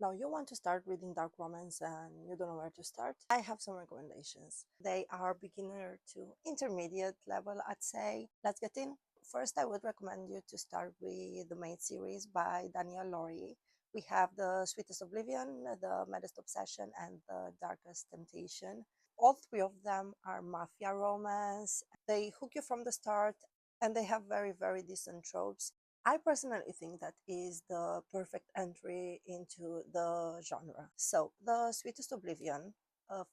Now you want to start reading dark romance and you don't know where to start. I have some recommendations. They are beginner to intermediate level, I'd say. Let's get in. First, I would recommend you to start with the main series by Danielle Laurie. We have The Sweetest Oblivion, The Maddest Obsession, and The Darkest Temptation. All three of them are mafia romance. They hook you from the start and they have very, very decent tropes. I personally think that is the perfect entry into the genre. So, The Sweetest Oblivion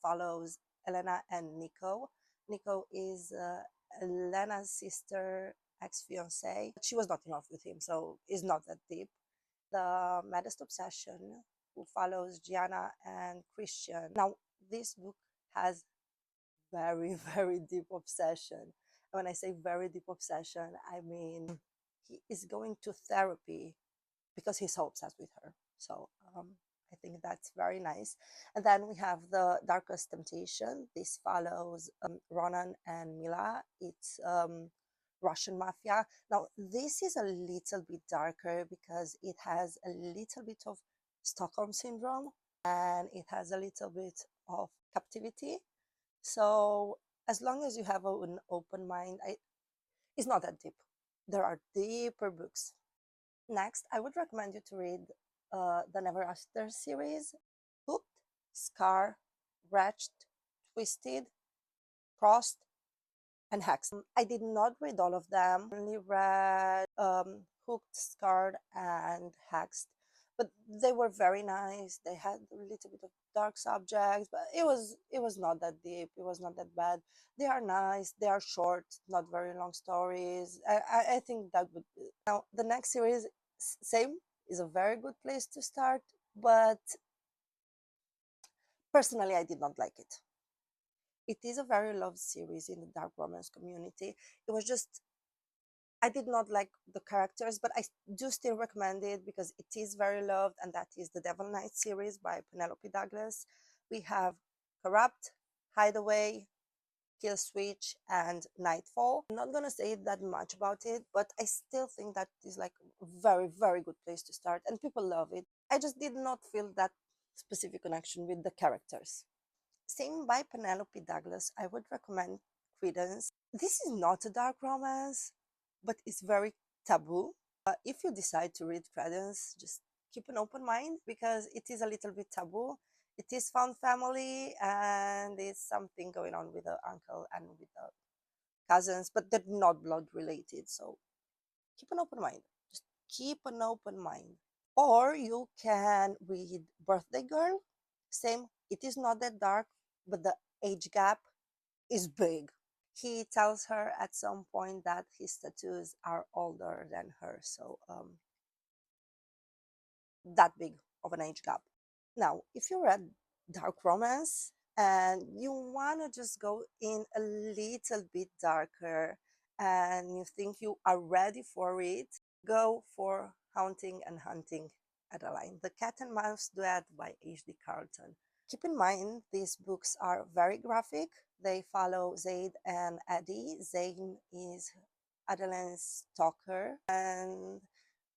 follows Elena and Nico. Nico is Elena's sister, ex-fiance. She was not in love with him, so it's not that deep. The Maddest Obsession, who follows Gianna and Christian. Now, this book has very, very deep obsession. And when I say very deep obsession, I mean he is going to therapy because he's so obsessed with her. So I think that's very nice. And then we have The Darkest Temptation. This follows Ronan and Mila. It's Russian mafia. Now, this is a little bit darker because it has a little bit of Stockholm syndrome and it has a little bit of captivity. So as long as you have an open mind, it's not that deep. There are deeper books. Next, I would recommend you to read the Never After series. Hooked, Scar, Wretched, Twisted, Crossed, and Hexed. I did not read all of them. I only read Hooked, Scarred, and Hexed. But they were very nice. They had a little bit of dark subjects, but it was not that deep. It was not that bad. They are nice. They are short, not very long stories. I think that would be. Now the next series, same, is a very good place to start, but personally, I did not like it. It is a very loved series in the dark romance community. It was just I did not like the characters, but I do still recommend it because it is very loved, and that is the Devil Knight series by Penelope Douglas. We have Corrupt, Hideaway, Kill Switch, and Nightfall. I'm not gonna say that much about it, but I still think that is like a very, very good place to start, and people love it. I just did not feel that specific connection with the characters. Same by Penelope Douglas, I would recommend Credence. This is not a dark romance, but it's very taboo. If you decide to read Credence, just keep an open mind because it is a little bit taboo. It is found family and it's something going on with the uncle and with the cousins, but they're not blood related. So keep an open mind. Just keep an open mind. Or you can read Birthday Girl. Same, it is not that dark, but the age gap is big. He tells her at some point that his tattoos are older than her, so that big of an age gap. Now, if you read dark romance and you want to just go in a little bit darker and you think you are ready for it, go for Haunting and Hunting Adeline, The Cat and Mouse Duet by H.D. Carlton. Keep in mind, these books are very graphic. They follow Zaid and Eddie. Zaid is Adeline's stalker, and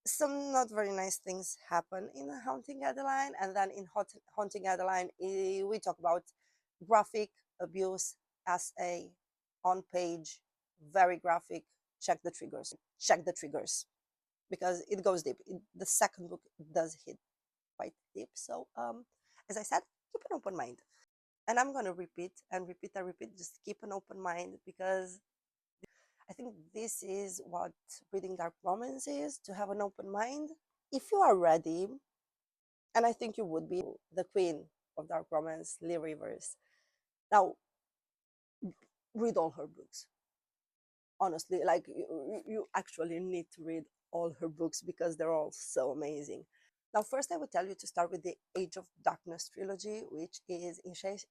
some not very nice things happen in Haunting Adeline. And then in Haunting Adeline, we talk about graphic abuse as a on-page, very graphic. Check the triggers. Check the triggers because it goes deep. The second book does hit quite deep. So, as I said, keep an open mind. And I'm going to repeat and repeat and repeat. Just keep an open mind because I think this is what reading dark romance is, to have an open mind. If you are ready, and I think you would be, the queen of dark romance, Lee Rivers. Now, read all her books. Honestly, like you actually need to read all her books because they're all so amazing. Now, first, I would tell you to start with the Age of Darkness trilogy, which is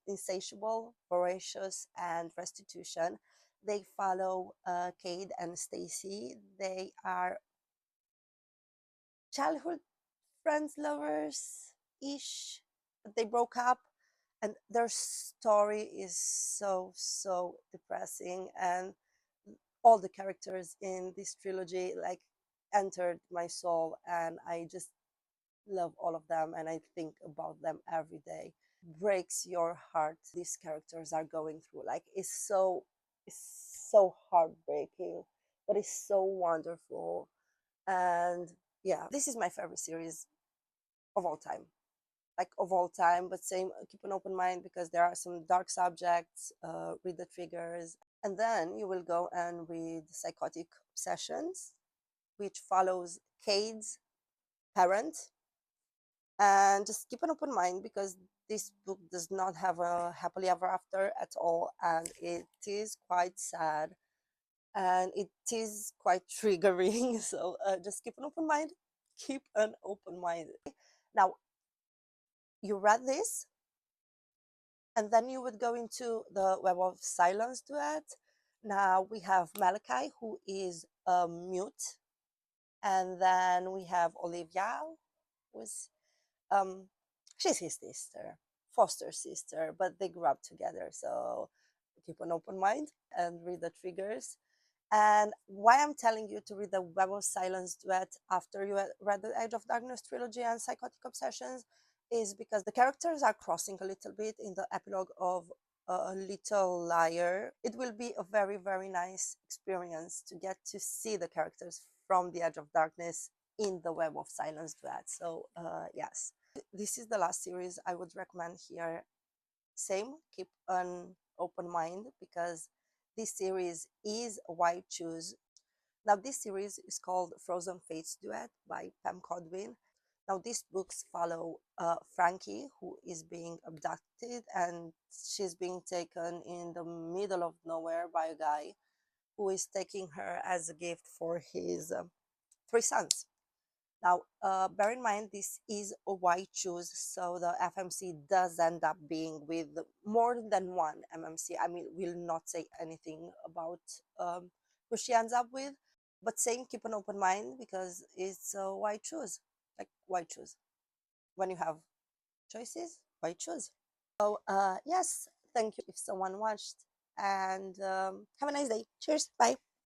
Insatiable, Voracious, and Restitution. They follow Cade and Stacy. They are childhood friends, lovers-ish. They broke up, and their story is so, so depressing. And all the characters in this trilogy, like, entered my soul, and I just love all of them and I think about them every day. Breaks your heart these characters are going through. Like it's so heartbreaking, but it's so wonderful. And yeah, this is my favorite series of all time, like of all time. But same, keep an open mind because there are some dark subjects. Read the triggers, and then you will go and read Psychotic Obsessions, which follows Cade's parent. And just keep an open mind because this book does not have a happily ever after at all, and it is quite sad and it is quite triggering. So just keep an open mind. Keep an open mind. Now, you read this, and then you would go into the Web of Silence duet. Now we have Malachi, who is mute, and then we have Olivia, who's um, she's his sister, foster sister, but they grew up together. So keep an open mind and read the triggers. And why I'm telling you to read the Web of Silence duet after you read the Age of Darkness trilogy and Psychotic Obsessions is because the characters are crossing a little bit in the epilogue of A Little Liar. It will be a very, very nice experience to get to see the characters from the Edge of Darkness in the Web of Silence duet. So yes, this is the last series I would recommend here. Same, keep an open mind because this series is a wide choose. Now this series is called Frozen Fates Duet by Pam Codwin. Now these books follow Frankie, who is being abducted and she's being taken in the middle of nowhere by a guy who is taking her as a gift for his 3 sons. Now, bear in mind, this is a white choose, so the FMC does end up being with more than one MMC. I mean, we'll not say anything about who she ends up with, but same, keep an open mind because it's a white choose, like white choose. When you have choices, white choose. So, yes, thank you if someone watched, and have a nice day. Cheers, bye.